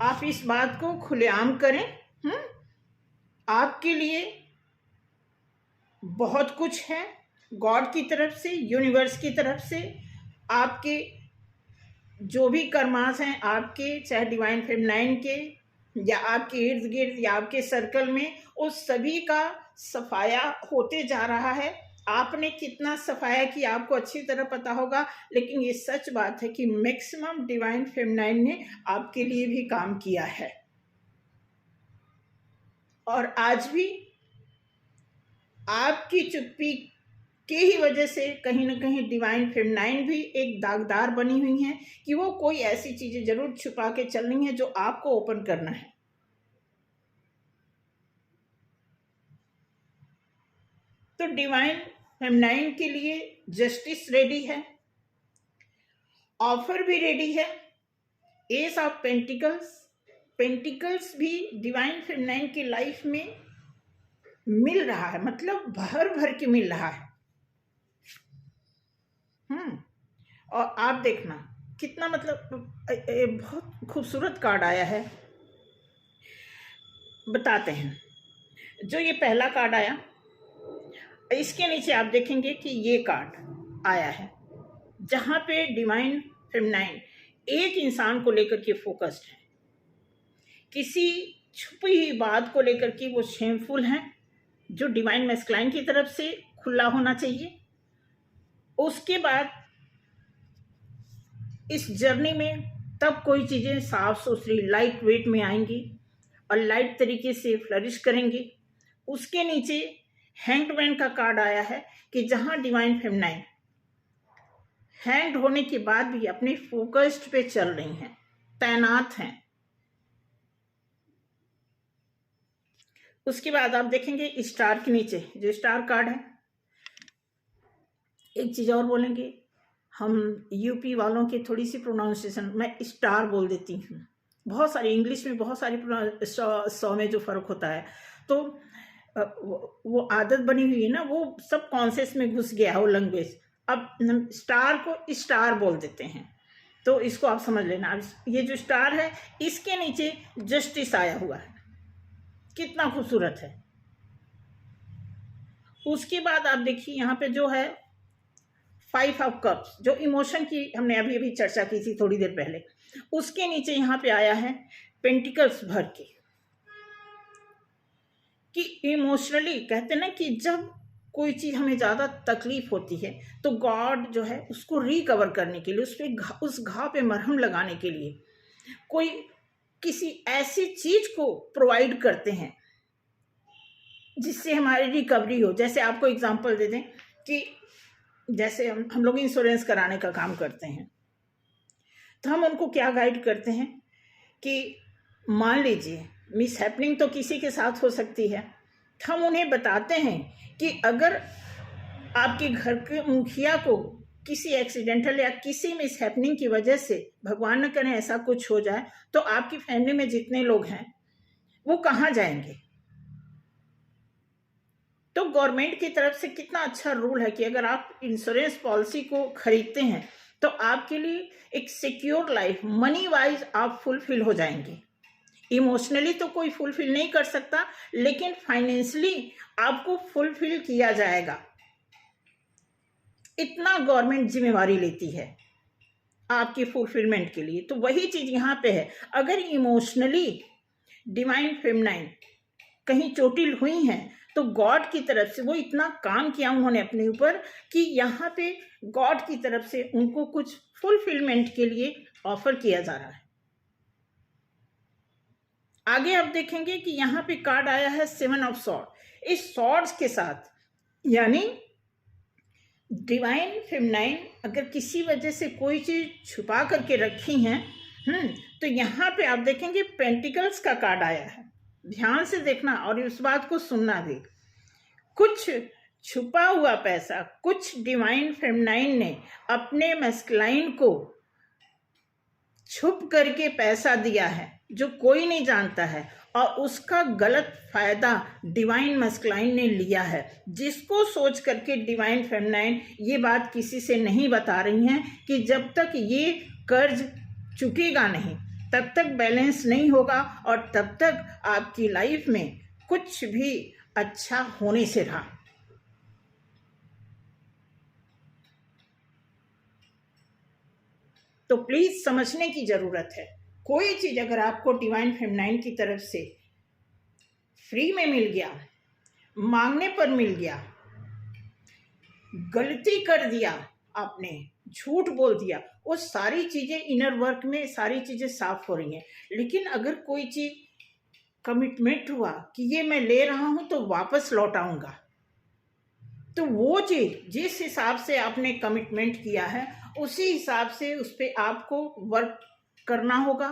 आप इस बात को खुलेआम करें। आपके लिए बहुत कुछ है गॉड की तरफ से, यूनिवर्स की तरफ से। आपके जो भी कर्मास हैं आपके, चाहे डिवाइन फेमिनाइन के या आपके इर्द गिर्द या आपके सर्कल में, उस सभी का सफाया होते जा रहा है। आपने कितना सफाया किया आपको अच्छी तरह पता होगा, लेकिन ये सच बात है कि मैक्सिमम डिवाइन फेमिनाइन ने आपके लिए भी काम किया है। और आज भी आपकी चुप्पी के ही वजह से कहीं ना कहीं डिवाइन फेमिनाइन भी एक दागदार बनी हुई हैं कि वो कोई ऐसी चीजें जरूर छुपा के चल रही हैं जो आपको ओपन करना है। तो डिवाइन फेमिनाइन के लिए जस्टिस रेडी है, ऑफर भी रेडी है। एस ऑफ पेंटिकल्स, पेंटिकल्स भी डिवाइन फेमिनाइन की लाइफ में मिल रहा है, मतलब भर भर के मिल रहा है। और आप देखना कितना, मतलब बहुत खूबसूरत कार्ड आया है। बताते हैं, जो ये पहला कार्ड आया, इसके नीचे आप देखेंगे कि ये कार्ड आया है जहां पे डिवाइन फेमिनाइन एक इंसान को लेकर के फोकस्ड है, किसी छुपी हुई बात को लेकर के वो शेमफुल हैं, जो डिवाइन मैस्कुलाइन की तरफ से खुला होना चाहिए। उसके बाद इस जर्नी में तब कोई चीजें साफ सुथरी लाइट वेट में आएंगी और लाइट तरीके से फ्लरिश करेंगी। उसके नीचे हैंग्ड मैन का कार्ड आया है कि जहां डिवाइन फेमिनाइन हैंग्ड होने के बाद भी अपने फोकस्ड पे चल रही हैं, तैनात हैं। उसके बाद आप देखेंगे स्टार के नीचे जो स्टार कार्ड है। एक चीज और बोलेंगे, हम यूपी वालों की थोड़ी सी प्रोनाउंसिएशन, मैं स्टार बोल देती हूँ। बहुत सारी इंग्लिश में बहुत सारी सौ में जो फर्क होता है, तो वो आदत बनी हुई है ना, वो सब कॉन्शियस में घुस गया है वो लैंग्वेज। अब स्टार को स्टार बोल देते हैं, तो इसको आप समझ लेना। ये जो स्टार है इसके नीचे जस्टिस आया हुआ है, कितना खूबसूरत है। उसके बाद आप देखिए यहाँ पे जो है 5 ऑफ कप्स, जो इमोशन की हमने अभी अभी चर्चा की थी थोड़ी देर पहले, उसके नीचे यहाँ पे आया है पेंटिकल्स भर के, कि इमोशनली कहते ना कि जब कोई चीज हमें ज्यादा तकलीफ होती है तो गॉड जो है उसको रिकवर करने के लिए, उस घाव पे मरहम लगाने के लिए कोई किसी ऐसी चीज को प्रोवाइड करते हैं जिससे हमारी रिकवरी हो। जैसे आपको एग्जांपल दे दें कि जैसे हम लोग इंश्योरेंस कराने का काम करते हैं, तो हम उनको क्या गाइड करते हैं कि मान लीजिए मिस हैपनिंग तो किसी के साथ हो सकती है, हम उन्हें बताते हैं कि अगर आपके घर के मुखिया को किसी एक्सीडेंटल या किसी मिस हैपनिंग की वजह से, भगवान न करे ऐसा कुछ हो जाए, तो आपकी फैमिली में जितने लोग हैं वो कहाँ जाएंगे। तो गवर्नमेंट की तरफ से कितना अच्छा रूल है कि अगर आप इंश्योरेंस पॉलिसी को खरीदते हैं तो आपके लिए एक सिक्योर लाइफ, मनी वाइज आप फुलफिल हो जाएंगे। इमोशनली तो कोई फुलफिल नहीं कर सकता, लेकिन फाइनेंशियली आपको फुलफिल किया जाएगा। इतना गवर्नमेंट जिम्मेवारी लेती है आपकी फुलफिलमेंट के लिए। तो वही चीज यहाँ पे है, अगर इमोशनली डिवाइन फेमिनाइन कहीं चोटिल हुई हैं तो गॉड की तरफ से वो इतना काम किया उन्होंने अपने ऊपर कि यहाँ पे गॉड की तरफ से उनको कुछ फुलफिलमेंट के लिए ऑफर किया जा रहा है। आगे आप देखेंगे कि यहाँ पे कार्ड आया है 7 ऑफ सॉर्ड। इस सॉर्ड्स के साथ यानी डिवाइन फेमिनाइन अगर किसी वजह से कोई चीज़ छुपा करके रखी हैं, तो यहाँ पे आप देखेंगे पेंटिकल्स का कार्ड आया है। ध्यान से देखना और इस बात को सुनना भी। कुछ छुपा हुआ पैसा, कुछ डिवाइन फेमिनाइन ने अपने मैस्कुलाइन को छुप करके पैसा दिया है जो कोई नहीं जानता है, और उसका गलत फायदा डिवाइन मैस्कुलाइन ने लिया है, जिसको सोच करके डिवाइन फेमिनाइन ये बात किसी से नहीं बता रही हैं कि जब तक ये कर्ज चुकेगा नहीं तब तक बैलेंस नहीं होगा, और तब तक आपकी लाइफ में कुछ भी अच्छा होने से रहा। तो प्लीज समझने की जरूरत है। कोई चीज अगर आपको डिवाइन फेमिनाइन की तरफ से फ्री में मिल गया, मांगने पर मिल गया, गलती कर दिया आपने, झूठ बोल दिया, वो सारी चीजें इनर वर्क में सारी चीजें साफ हो रही हैं। लेकिन अगर कोई चीज कमिटमेंट हुआ कि ये मैं ले रहा हूं तो वापस लौटाऊंगा, तो वो चीज जिस हिसाब से आपने कमिटमेंट किया है उसी हिसाब से उस पर आपको वर्क करना होगा,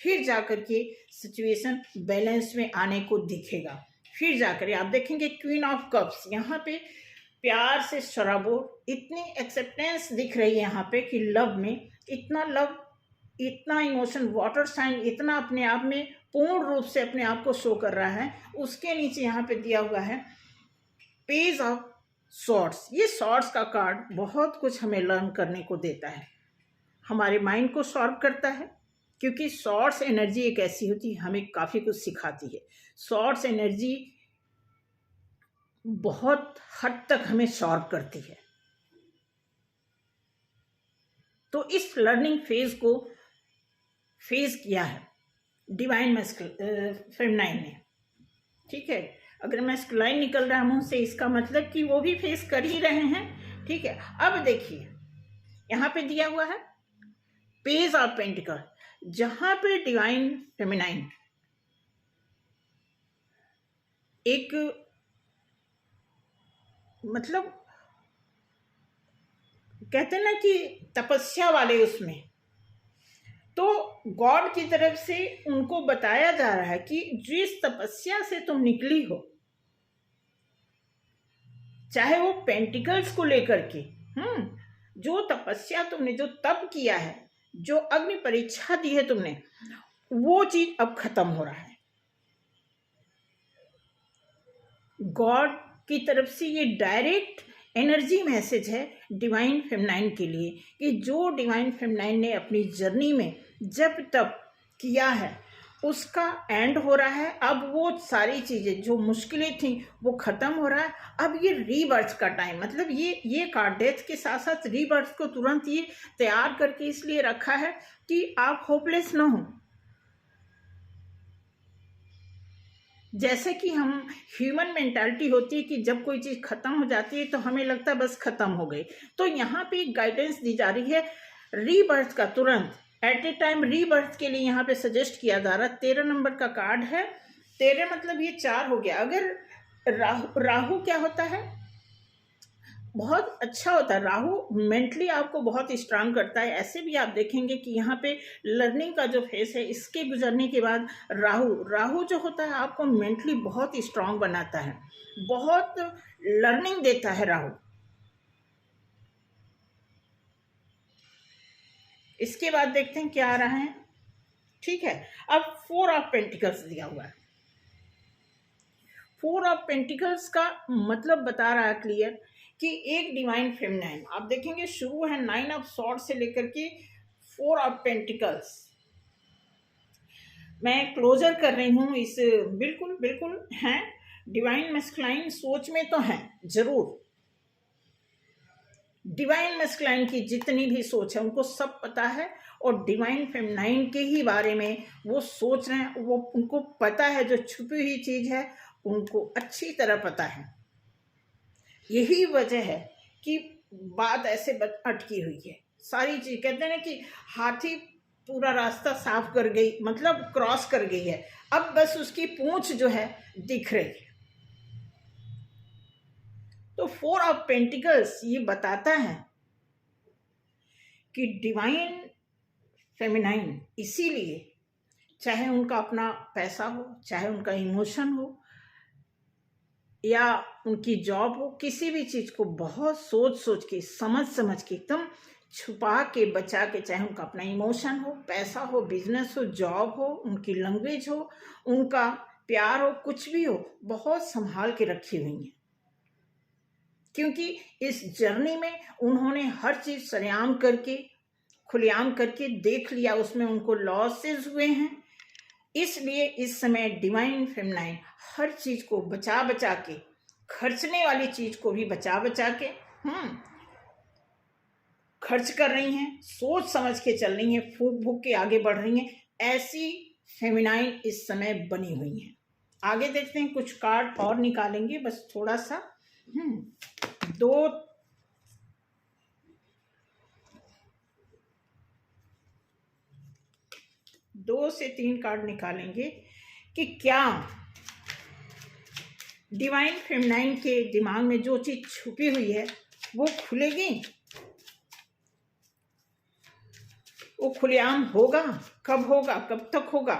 फिर जाकर के सिचुएशन बैलेंस में आने को दिखेगा। फिर जाकर आप देखेंगे क्वीन ऑफ कप्स, यहाँ पे प्यार से शराबो इतनी एक्सेप्टेंस दिख रही है यहाँ पे कि लव में इतना लव, इतना इमोशन, वाटर साइन इतना अपने आप में पूर्ण रूप से अपने आप को शो कर रहा है। उसके नीचे यहाँ पे दिया हुआ है पेज ऑफ सॉर्ड्स। ये सॉर्ड्स का कार्ड बहुत कुछ हमें लर्न करने को देता है, हमारे माइंड को शार्प करता है, क्योंकि सॉर्ड्स एनर्जी एक ऐसी होती है हमें काफ़ी कुछ सिखाती है। सॉर्ड्स एनर्जी बहुत हद तक हमें शार्प करती है। तो इस लर्निंग फेज को फेस किया है डिवाइन फेमिनाइन ने, ठीक है। अगर मैस्कुलाइन निकल रहा है मुंह से, इसका मतलब कि वो भी फेस कर ही रहे हैं, ठीक है। अब देखिए यहाँ पे दिया हुआ है पेज ऑफ पेंटिकल, जहां पे डिवाइन फेमिनाइन एक मतलब कहते हैं ना कि तपस्या वाले उसमें, तो गॉड की तरफ से उनको बताया जा रहा है कि जिस तपस्या से तुम निकली हो, चाहे वो पेंटिकल्स को लेकर के, जो तपस्या तुमने, जो तप किया है, जो अग्नि परीक्षा दी है तुमने, वो चीज अब खत्म हो रहा है। गॉड की तरफ से ये डायरेक्ट एनर्जी मैसेज है डिवाइन फेमिनाइन के लिए कि जो डिवाइन फेमिनाइन ने अपनी जर्नी में जब तप किया है उसका एंड हो रहा है। अब वो सारी चीज़ें जो मुश्किलें थी वो ख़त्म हो रहा है। अब ये रीबर्थ का टाइम, मतलब ये कार्ड डेथ के साथ साथ रीबर्थ को तुरंत ये तैयार करके इसलिए रखा है कि आप होपलेस ना हो। जैसे कि हम ह्यूमन मेंटालिटी होती है कि जब कोई चीज़ ख़त्म हो जाती है तो हमें लगता है बस ख़त्म हो गई, तो यहाँ पे एक गाइडेंस दी जा रही है रीबर्थ का, तुरंत एट ए टाइम रीबर्थ के लिए यहाँ पे सजेस्ट किया जा रहा है। 13 नंबर का कार्ड है, 13 मतलब ये 4 हो गया। अगर राहु क्या होता है, बहुत अच्छा होता है राहु, मेंटली आपको बहुत स्ट्रांग करता है। ऐसे भी आप देखेंगे कि यहाँ पे लर्निंग का जो फेस है इसके गुजरने के बाद राहु जो होता है आपको मेंटली बहुत स्ट्रांग बनाता है, बहुत लर्निंग देता है राहु। इसके बाद देखते हैं क्या आ रहा है, ठीक है। अब 4 ऑफ पेंटिकल्स दिया हुआ है। 4 ऑफ पेंटिकल्स का मतलब बता रहा है क्लियर कि एक डिवाइन फेमिनाइन, आप देखेंगे शुरू है 9 ऑफ सॉर्ड से लेकर के 4 ऑफ पेंटिकल्स। मैं क्लोजर कर रही हूँ इस, बिल्कुल बिल्कुल हैं डिवाइन मैस्कुलाइन सोच में तो हैं जरूर। डिवाइन मैस्कुलाइन की जितनी भी सोच है उनको सब पता है, और डिवाइन फेमिनाइन के ही बारे में वो सोच रहे हैं, वो उनको पता है जो छुपी हुई चीज़ है उनको अच्छी तरह पता है। यही वजह है कि बात ऐसे अटकी हुई है सारी चीज। कहते हैं ना कि हाथी पूरा रास्ता साफ कर गई, मतलब क्रॉस कर गई है, अब बस उसकी पूंछ जो है दिख रही है। तो 4 ऑफ पेंटिकल्स ये बताता है कि डिवाइन फेमिनाइन इसीलिए, चाहे उनका अपना पैसा हो, चाहे उनका इमोशन हो, या उनकी जॉब हो, किसी भी चीज़ को बहुत सोच सोच के, समझ समझ के, एकदम छुपा के, बचा के, चाहे उनका अपना इमोशन हो, पैसा हो, बिजनेस हो, जॉब हो, उनकी लैंग्वेज हो, उनका प्यार हो, कुछ भी हो, बहुत संभाल के रखी हुई हैं। क्योंकि इस जर्नी में उन्होंने हर चीज़ सरेआम करके, खुलेआम करके देख लिया, उसमें उनको लॉसेस हुए हैं। इसलिए इस समय डिवाइन फेमिनाइन हर चीज़ को बचा बचा के, खर्चने वाली चीज़ को भी बचा बचा के खर्च कर रही हैं, सोच समझ के चल रही हैं, फूक फूक के आगे बढ़ रही हैं। ऐसी फेमिनाइन इस समय बनी हुई हैं। आगे देखते हैं, कुछ कार्ड और निकालेंगे, बस थोड़ा सा 2 से 3 कार्ड निकालेंगे कि क्या डिवाइन फेमिनाइन के दिमाग में जो चीज़ छुपी हुई है वो खुलेगी, वो खुलेआम होगा। कब होगा, कब तक होगा?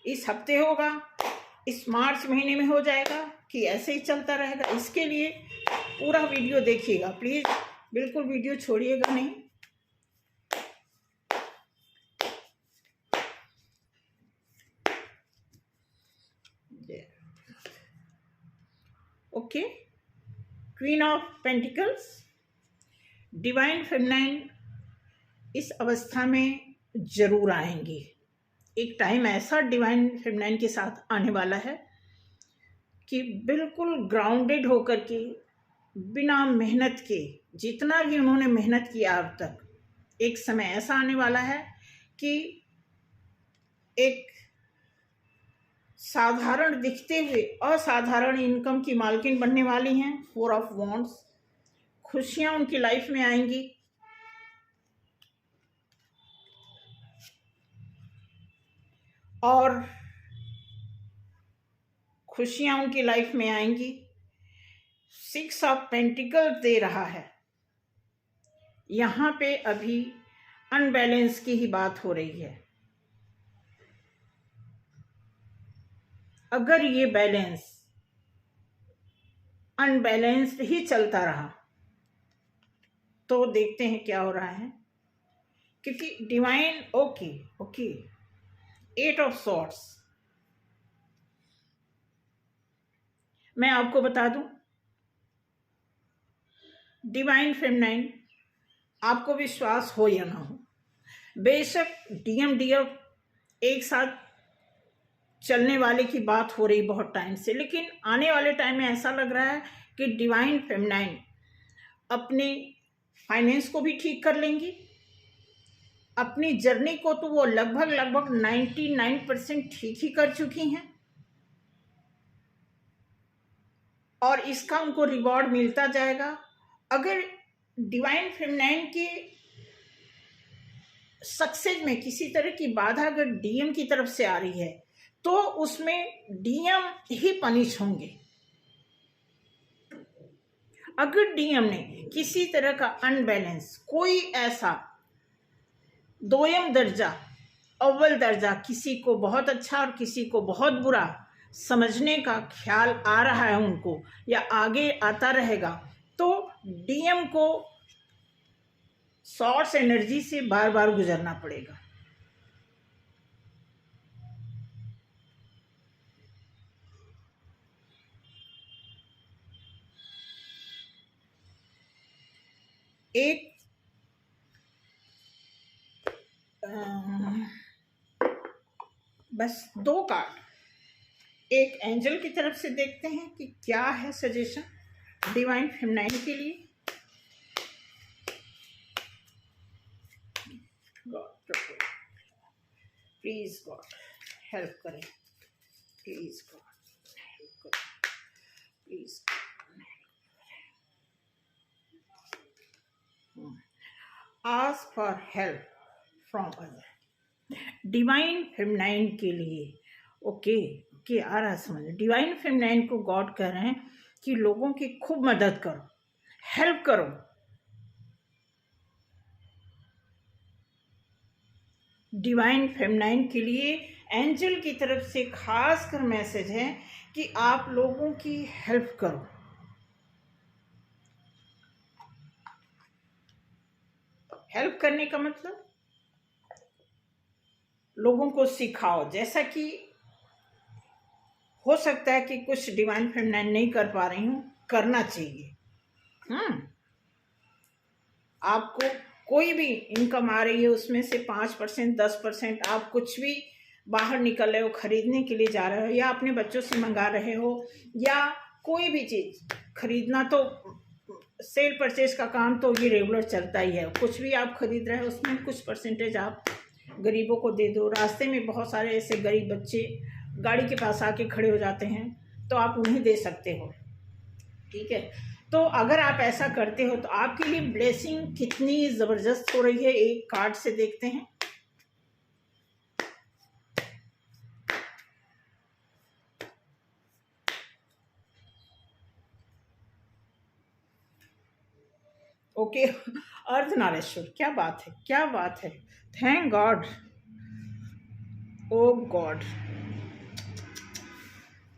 इस हफ्ते होगा, इस मार्च महीने में हो जाएगा, कि ऐसे ही चलता रहेगा? इसके लिए पूरा वीडियो देखिएगा प्लीज़, बिल्कुल वीडियो छोड़िएगा नहीं। Okay, queen of pentacles, divine feminine इस अवस्था में जरूर आएंगी। एक टाइम ऐसा डिवाइन फेमिनाइन के साथ आने वाला है कि बिल्कुल ग्राउंडेड होकर के, बिना मेहनत के, जितना भी उन्होंने मेहनत किया अब तक, एक समय ऐसा आने वाला है कि एक साधारण दिखते हुए असाधारण इनकम की मालकिन बनने वाली हैं। 4 ऑफ वॉन्ड्स, खुशियां उनकी लाइफ में आएंगी। और खुशियां उनकी लाइफ में आएंगी। 6 ऑफ पेंटिकल्स दे रहा है। यहाँ पे अभी अनबैलेंस की ही बात हो रही है। अगर ये बैलेंस अनबैलेंस्ड ही चलता रहा तो देखते हैं क्या हो रहा है। क्योंकि डिवाइन ओके 8 ऑफ सॉर्ड्स, मैं आपको बता दूं, डिवाइन फेमिनाइन, आपको विश्वास हो या ना हो, बेशक डीएम डीएफ एक साथ चलने वाले की बात हो रही बहुत टाइम से, लेकिन आने वाले टाइम में ऐसा लग रहा है कि डिवाइन फेमिनाइन अपने फाइनेंस को भी ठीक कर लेंगी। अपनी जर्नी को तो वो लगभग 99% ठीक ही कर चुकी हैं, और इसका उनको रिवॉर्ड मिलता जाएगा। अगर डिवाइन फेमिनाइन के सक्सेस में किसी तरह की बाधा अगर डीएम की तरफ से आ रही है तो उसमें डीएम ही पनिश होंगे। अगर डीएम ने किसी तरह का अनबैलेंस, कोई ऐसा दोयम दर्जा, अव्वल दर्जा, किसी को बहुत अच्छा और किसी को बहुत बुरा समझने का ख्याल आ रहा है उनको, या आगे आता रहेगा, तो डीएम को सॉर्स एनर्जी से बार बार गुजरना पड़ेगा। एक बस 2 कार्ड एक एंजल की तरफ से देखते हैं कि क्या है सजेशन डिवाइन फेमिनाइन के लिए। गॉड प्लीज, गॉड हेल्प करें, प्लीज गॉड हेल्प करें, please ask for help from other. Divine feminine के लिए ओके आ रहा है समझ। डिवाइन फेमिनाइन को गॉड कह रहे हैं कि लोगों की खूब मदद करो, हेल्प करो। डिवाइन फेमिनाइन के लिए एंजल की तरफ से खास कर मैसेज है कि आप लोगों की हेल्प करो। हेल्प करने का मतलब लोगों को सिखाओ, जैसा कि हो सकता है कि कुछ डिवाइन फेमिनाइन नहीं कर पा रही हूँ, करना चाहिए। आपको कोई भी इनकम आ रही है उसमें से 5%, 10% आप कुछ भी बाहर निकल रहे हो, खरीदने के लिए जा रहे हो, या अपने बच्चों से मंगा रहे हो, या कोई भी चीज़ खरीदना, तो सेल परचेज का काम तो ये रेगुलर चलता ही है। कुछ भी आप खरीद रहे हो उसमें कुछ परसेंटेज आप गरीबों को दे दो। रास्ते में बहुत सारे ऐसे गरीब बच्चे गाड़ी के पास आके खड़े हो जाते हैं, तो आप उन्हें दे सकते हो। ठीक है, तो अगर आप ऐसा करते हो तो आपके लिए ब्लेसिंग कितनी ज़बरदस्त हो रही है, एक कार्ड से देखते हैं। ओके, अर्धनारीश्वर, क्या बात है, क्या बात है, थैंक गॉड, ओ गॉड,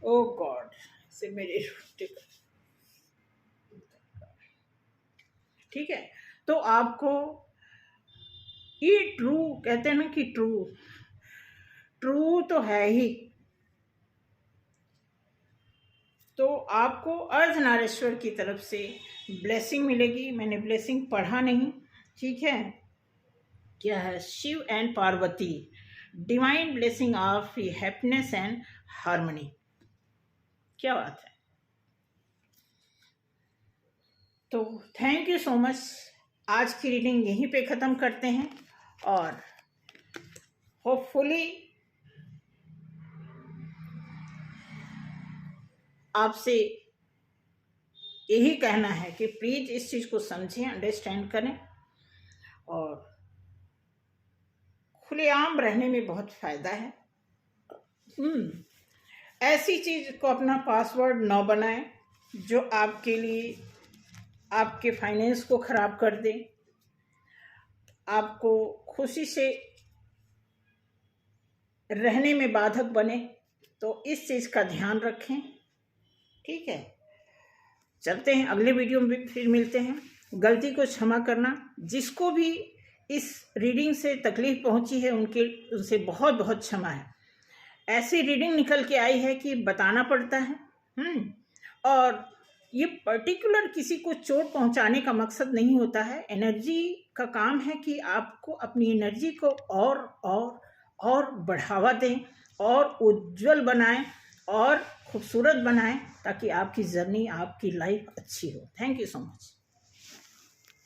ओ गॉड, से मेरे ठीक है। तो आपको ये ट्रू कहते हैं ना कि ट्रू तो है ही, तो आपको अर्धनारीश्वर की तरफ से ब्लेसिंग मिलेगी। मैंने ब्लेसिंग पढ़ा नहीं, ठीक है, क्या है, Shiv and Parvati, divine blessing of happiness and harmony, क्या बात है। तो थैंक यू सो मच, आज की रीडिंग यहीं पे ख़त्म करते हैं, और होपफुली आपसे यही कहना है कि प्लीज़ इस चीज़ को समझें, अंडरस्टैंड करें, और खुलेआम रहने में बहुत फ़ायदा है। ऐसी चीज़ को अपना पासवर्ड न बनाएं जो आपके लिए आपके फाइनेंस को ख़राब कर दे, आपको खुशी से रहने में बाधक बने, तो इस चीज़ का ध्यान रखें। ठीक है, चलते हैं, अगले वीडियो में फिर मिलते हैं। गलती को क्षमा करना, जिसको भी इस रीडिंग से तकलीफ पहुंची है उनसे बहुत बहुत क्षमा है। ऐसी रीडिंग निकल के आई है कि बताना पड़ता है, और ये पर्टिकुलर किसी को चोट पहुंचाने का मकसद नहीं होता है। एनर्जी का काम है कि आपको अपनी एनर्जी को और बढ़ावा दें, और उज्जवल बनाएं, और खूबसूरत बनाएं, ताकि आपकी जर्नी, आपकी लाइफ अच्छी हो। Thank you so much.